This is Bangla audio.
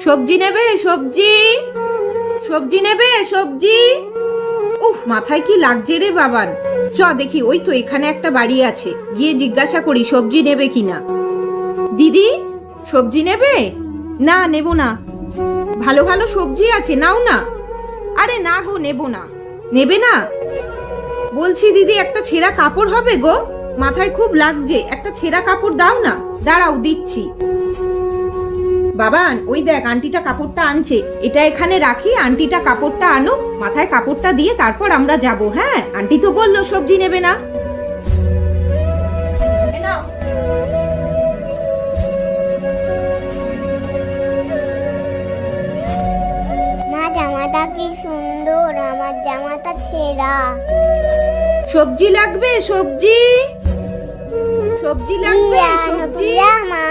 সবজি নেবে? সবজি সবজি নেবে? সবজি। উফ, মাথায় কি লাগছে রে বাবান। চ দেখি, ওই তো এখানে একটা বাড়ি আছে, গিয়ে জিজ্ঞাসা করি সবজি নেবে কিনা। দিদি, সবজি নেবে? না, নেব না। ভালো ভালো সবজি আছে, নাও না। আরে না গো, নেব না। নেবে না? বলছি দিদি, একটা ছেঁড়া কাপড় হবে গো, মাথায় খুব লাগছে, একটা ছেঁড়া কাপড় দাও না। দাঁড়াও, দিচ্ছি। বাবান, ওই দেখ আন্টিটা কাপড়টা আনছে, এটা এখানে রাখি, আন্টিটা কাপড়টা আনো, মাথায় কাপড়টা দিয়ে তারপর আমরা যাব। হ্যাঁ, আন্টি তো বললো সবজি নেবে না। এ নাও। মা, জামাটা কি সুন্দর, আমার জামাটা ছেঁড়া। সবজি লাগবে? সবজি সবজি লাগবে? কি আনো সবজি। জামা?